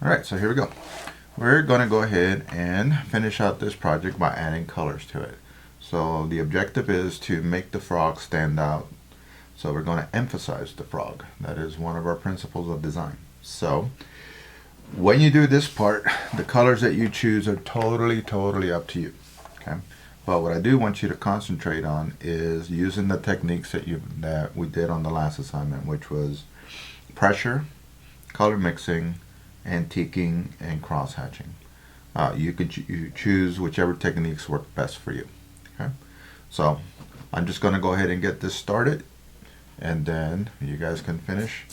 Alright, so here we go. We're going to go ahead and finish out this project by adding colors to it. So the objective is to make the frog stand out. So we're going to emphasize the frog. That is one of our principles of design. So when you do this part, the colors that you choose are totally up to you. Okay. But what I do want you to concentrate on is using the techniques that we did on the last assignment, which was pressure, color mixing, antiquing, and cross hatching. You can choose whichever techniques work best for you. Okay. So I'm just going to go ahead and get this started, and then you guys can finish.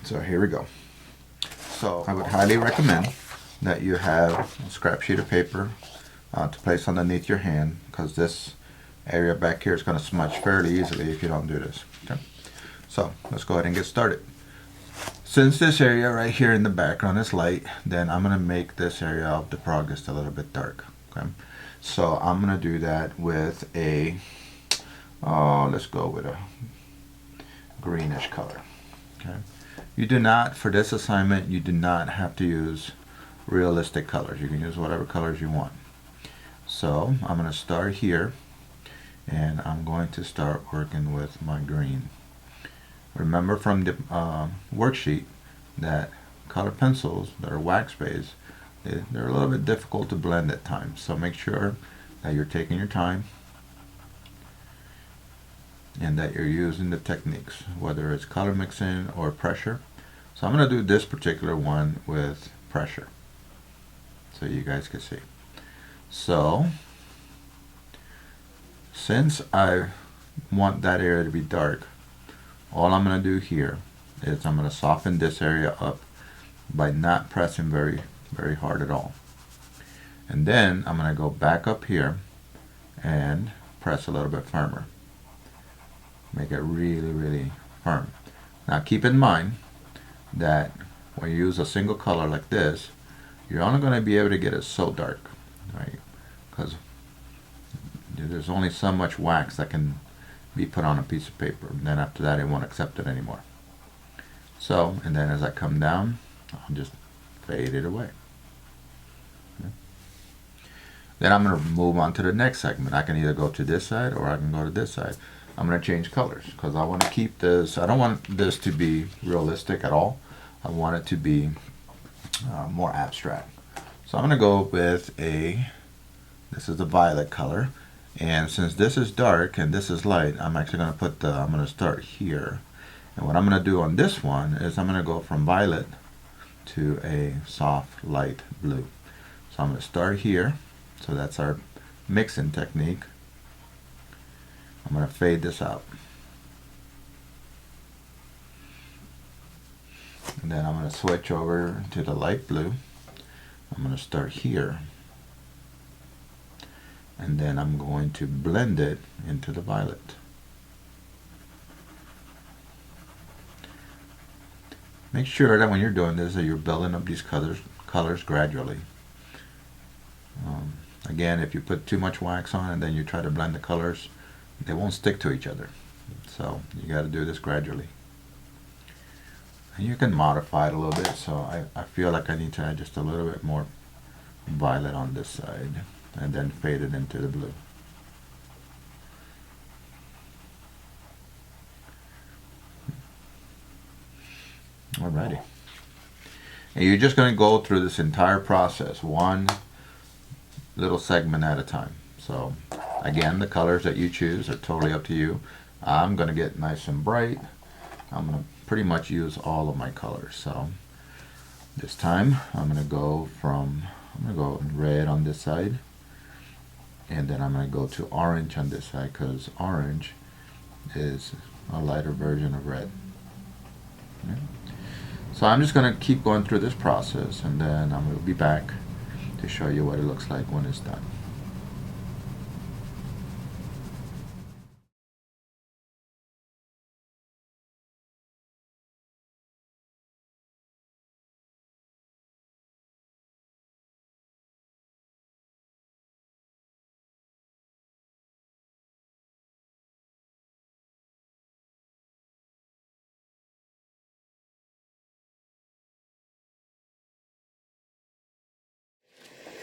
So here we go. So I would highly recommend that you have a scrap sheet of paper to place underneath your hand, because this area back here is going to smudge fairly easily if you don't do this. Okay. So let's go ahead and get started. Since this area right here in the background is light, then I'm going to make this area of the frog just a little bit dark. Okay. So I'm going to do that with let's go with a greenish color. Okay. You do not, for this assignment, you do not have to use realistic colors. You can use whatever colors you want. So I'm going to start here, and I'm going to start working with my green. Remember from the worksheet that color pencils that are wax based, they're a little bit difficult to blend at times. So make sure that you're taking your time and that you're using the techniques, whether it's color mixing or pressure. So I'm going to do this particular one with pressure so you guys can see. So since I want that area to be dark, all I'm going to do here is I'm going to soften this area up by not pressing very hard at all. And then I'm going to go back up here and press a little bit firmer. Make it really firm. Now keep in mind that when you use a single color like this, you're only going to be able to get it so dark, right? Because there's only so much wax that can be put on a piece of paper, and then after that it won't accept it anymore. So, and then as I come down, I'll just fade it away. Okay. Then I'm going to move on to the next segment. I can either go to this side or I can go to this side. I'm going to change colors because I want to keep this, I don't want this to be realistic at all. I want it to be more abstract. So I'm going to go with this is the violet color. And since this is dark and this is light, I'm actually going to I'm going to start here. And what I'm going to do on this one is I'm going to go from violet to a soft light blue. So I'm going to start here. So that's our mixing technique. I'm going to fade this out. And then I'm going to switch over to the light blue. I'm going to start here. And then I'm going to blend it into the violet. Make sure that when you're doing this that you're building up these colors gradually. Again, if you put too much wax on and then you try to blend the colors, they won't stick to each other. So you got to do this gradually. And you can modify it a little bit. So I feel like I need to add just a little bit more violet on this side and then fade it into the blue. Alrighty. And you're just going to go through this entire process, one little segment at a time. So again, the colors that you choose are totally up to you. I'm going to get nice and bright. I'm going to pretty much use all of my colors. So this time I'm going to go red on this side, and then I'm going to go to orange on this side because orange is a lighter version of red. Okay. So I'm just going to keep going through this process, and then I'm going to be back to show you what it looks like when it's done.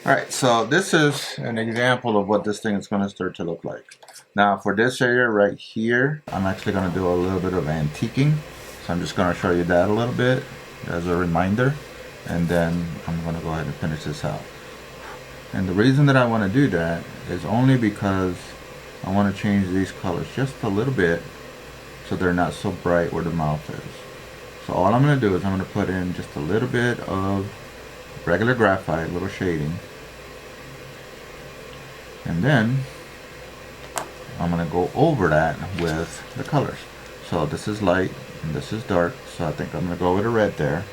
Alright, so this is an example of what this thing is going to start to look like. Now for this area right here, I'm actually going to do a little bit of antiquing. So I'm just going to show you that a little bit as a reminder. And then I'm going to go ahead and finish this out. And the reason that I want to do that is only because I want to change these colors just a little bit so they're not so bright where the mouth is. So all I'm going to do is I'm going to put in just a little bit of regular graphite, little shading. And then I'm going to go over that with the colors. So this is light and this is dark, so I think I'm going to go with a red there.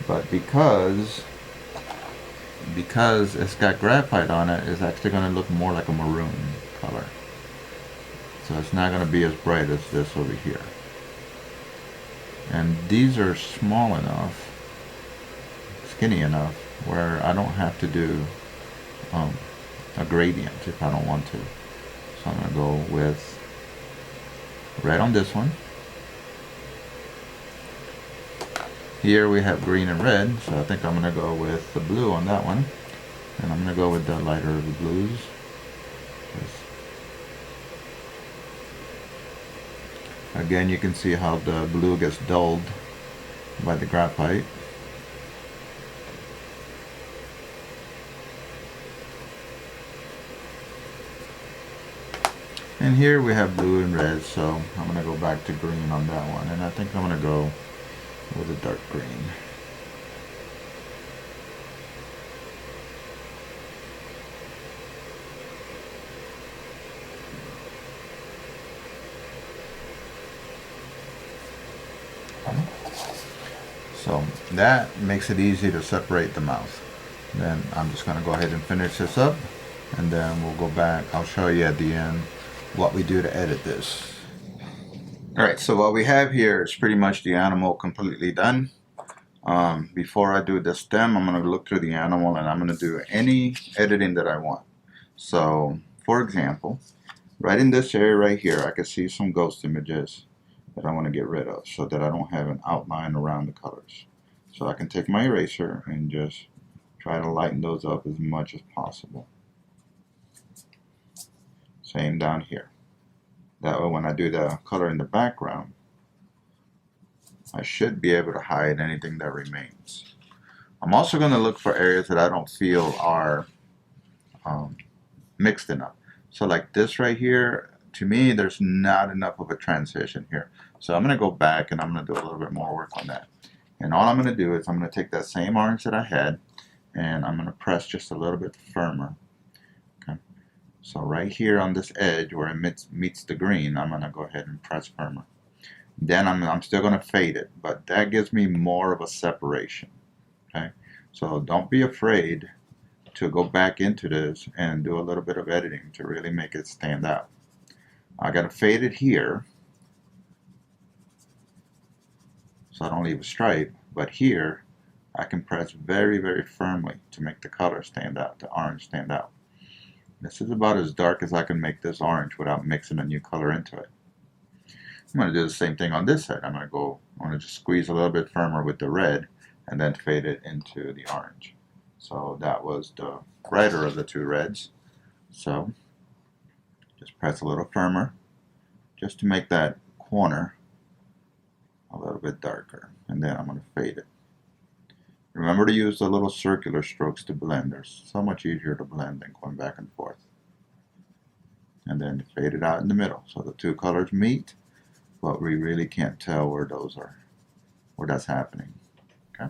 But because it's got graphite on it, it's actually going to look more like a maroon color. So it's not going to be as bright as this over here. And these are small enough, skinny enough, where I don't have to do a gradient if I don't want to. So I'm going to go with red on this one. Here we have green and red, so I think I'm going to go with the blue on that one. And I'm going to go with the lighter of the blues. Again, you can see how the blue gets dulled by the graphite. And here we have blue and red, so I'm going to go back to green on that one. And I think I'm going to go with a dark green. So that makes it easy to separate the mouth. Then I'm just going to go ahead and finish this up, and then we'll go back. I'll show you at the end what we do to edit this. Alright, so what we have here is pretty much the animal completely done. Before I do the stem, I'm going to look through the animal and I'm going to do any editing that I want. So, for example, right in this area right here, I can see some ghost images that I want to get rid of so that I don't have an outline around the colors. So I can take my eraser and just try to lighten those up as much as possible. Same down here. That way when I do the color in the background, I should be able to hide anything that remains. I'm also going to look for areas that I don't feel are mixed enough. So like this right here, to me there's not enough of a transition here. So I'm going to go back and I'm going to do a little bit more work on that. And all I'm going to do is I'm going to take that same orange that I had and I'm going to press just a little bit firmer. Okay. So right here on this edge where it meets the green, I'm going to go ahead and press firmer. Then I'm still going to fade it, but that gives me more of a separation. Okay. So don't be afraid to go back into this and do a little bit of editing to really make it stand out. I got to fade it here so I don't leave a stripe, but here I can press very, very firmly to make the color stand out, the orange stand out. This is about as dark as I can make this orange without mixing a new color into it. I'm going to do the same thing on this side. I'm going to just squeeze a little bit firmer with the red and then fade it into the orange. So that was the brighter of the two reds. So just press a little firmer just to make that corner a little bit darker. And then I'm going to fade it. Remember to use the little circular strokes to blend. They're so much easier to blend than going back and forth. And then fade it out in the middle so the two colors meet, but we really can't tell where those are, where that's happening. Okay.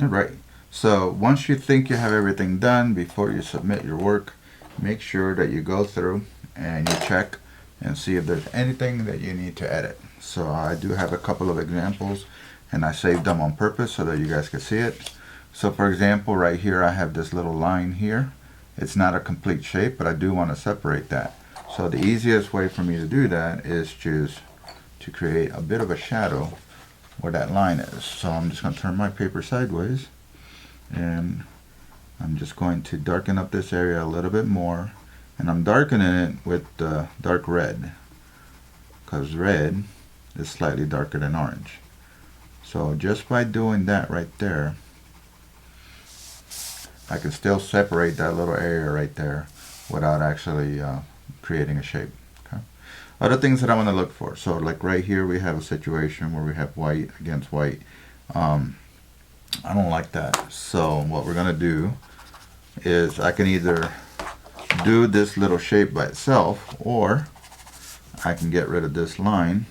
Alright, so once you think you have everything done before you submit your work, make sure that you go through and you check and see if there's anything that you need to edit. So I do have a couple of examples and I saved them on purpose so that you guys can see it. So for example, right here I have this little line here. It's not a complete shape, but I do want to separate that. So the easiest way for me to do that is just to create a bit of a shadow where that line is. So I'm just going to turn my paper sideways and I'm just going to darken up this area a little bit more, and I'm darkening it with the dark red because red is slightly darker than orange. So just by doing that right there, I can still separate that little area right there without actually creating a shape. Okay. Other things that I want to look for. So like right here we have a situation where we have white against white. I don't like that. So what we're going to do is I can either do this little shape by itself, or I can get rid of this line,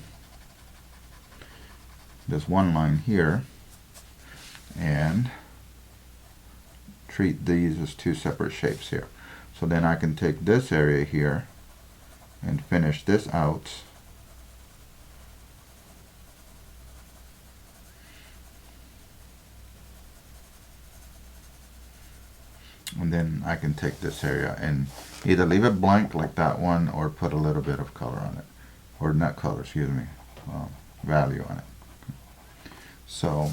this one line here, and treat these as two separate shapes here. So then I can take this area here and finish this out. And then I can take this area and either leave it blank like that one, or put a little bit of color on it, or not color, excuse me, value on it. So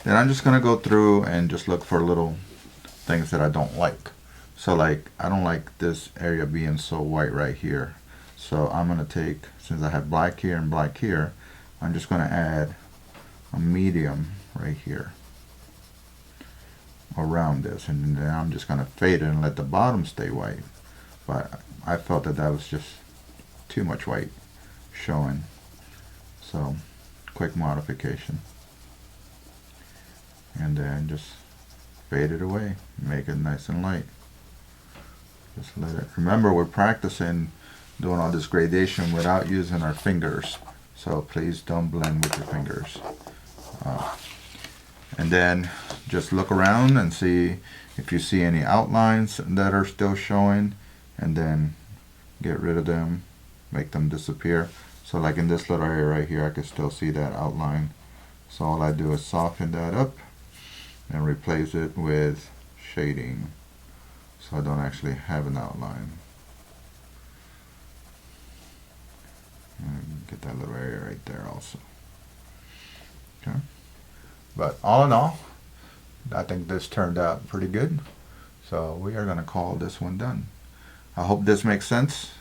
then I'm just going to go through and just look for little things that I don't like. So like, I don't like this area being so white right here. So I'm going to take, since I have black here and black here, I'm just going to add a medium right here around this, and then I'm just going to fade it and let the bottom stay white. But I felt that that was just too much white showing. So quick modification, and then just fade it away, make it nice and light. Just let it, remember we're practicing doing all this gradation without using our fingers, so please don't blend with your fingers. And then just look around and see if you see any outlines that are still showing, and then get rid of them, make them disappear. So like in this little area right here, I can still see that outline. So all I do is soften that up and replace it with shading, so I don't actually have an outline. And get that little area right there also. Okay. But all in all, I think this turned out pretty good. So we are going to call this one done. I hope this makes sense.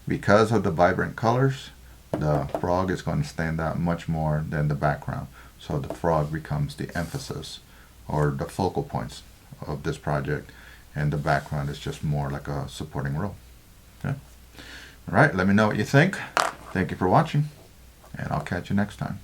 Because of the vibrant colors, the frog is going to stand out much more than the background. So the frog becomes the emphasis, or the focal points of this project, and the background is just more like a supporting role. Okay? All right, let me know what you think. Thank you for watching, and I'll catch you next time.